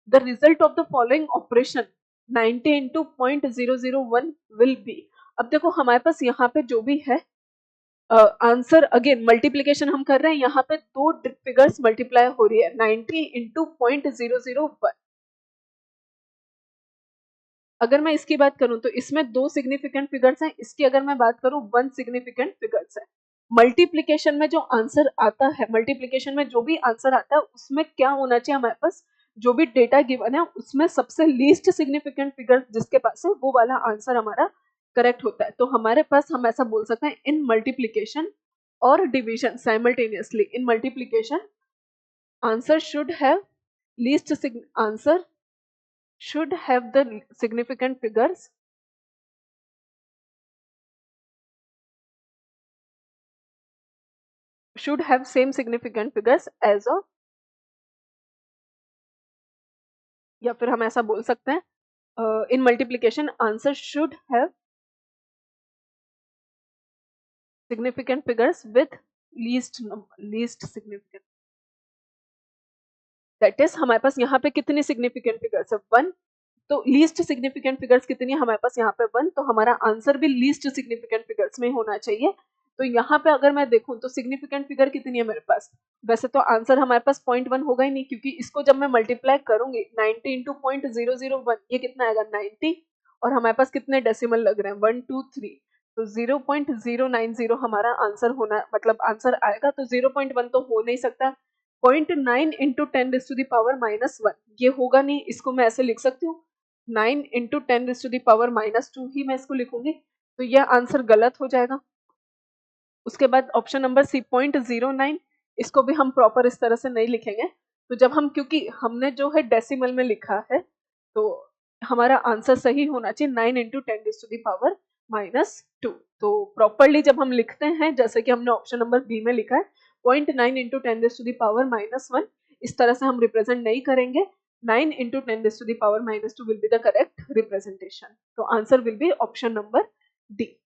The result of the following operation 90 into 0.001 will be. अब देखो हमारे पास यहाँ पे जो भी है आंसर, अगेन मल्टीप्लीकेशन हम कर रहे हैं, यहाँ पे दो फिगर्स मल्टीप्लाई हो रही है 90 इंटू 0.001। अगर मैं इसकी बात करूं तो इसमें दो सिग्निफिकेंट फिगर्स हैं, इसकी अगर मैं बात करूं वन सिग्निफिकेंट फिगर्स है। मल्टीप्लीकेशन में जो आंसर आता है, मल्टीप्लीकेशन में जो भी आंसर आता है उसमें क्या होना चाहिए हमारे पास, जो भी डेटा गिवन है उसमें सबसे लीस्ट सिग्निफिकेंट फिगर जिसके पास है वो वाला आंसर हमारा करेक्ट होता है। तो हमारे पास हम ऐसा बोल सकते हैं इन मल्टीप्लीकेशन और division simultaneously, in multiplication answer should have least answer should have the significant figures should have same significant figures as a, या फिर हम ऐसा बोल सकते हैं in multiplication answer should have significant figures with least significant, that is हमारे पास यहाँ पे कितनी सिग्निफिकेंट फिगर्स है, वन। तो लीस्ट सिग्निफिकेंट फिगर्स कितनी है हमारे पास यहाँ पे वन, तो हमारा आंसर भी लीस्ट सिग्निफिकेंट फिगर्स में होना चाहिए। तो यहाँ पे अगर मैं देखूं तो सिग्निफिकेंट फिगर कितनी है मेरे पास, वैसे तो आंसर हमारे पास 0.1 होगा ही नहीं, क्योंकि इसको जब मैं मल्टीप्लाई करूंगी 90 इंटू 0.001 ये कितना आएगा 90, और हमारे पास कितने डेसिमल लग रहे हैं 1 2 3, तो 0.090 हमारा आंसर होना, मतलब आंसर आएगा। तो 0.1 तो हो नहीं सकता, 0.9 इंटू 10⁻⁻1 ये होगा नहीं, इसको मैं ऐसे लिख सकती हूँ 9 इंटू 10⁻⁻2 ही मैं इसको लिखूंगी, तो यह आंसर गलत हो जाएगा। उसके बाद ऑप्शन नंबर सी 0.09, इसको भी हम प्रॉपर इस तरह से नहीं लिखेंगे। तो जब हम, क्योंकि हमने जो है डेसिमल में लिखा है, तो हमारा आंसर सही होना चाहिए 9 इंटू 10⁻⁻2। तो प्रॉपरली जब हम लिखते हैं, जैसे कि हमने ऑप्शन नंबर बी में लिखा है 0.9 इंटू 10⁻⁻1, इस तरह से हम रिप्रेजेंट नहीं करेंगे। 9 into 10⁻⁻2 will be the correct representation. तो answer will be option number D.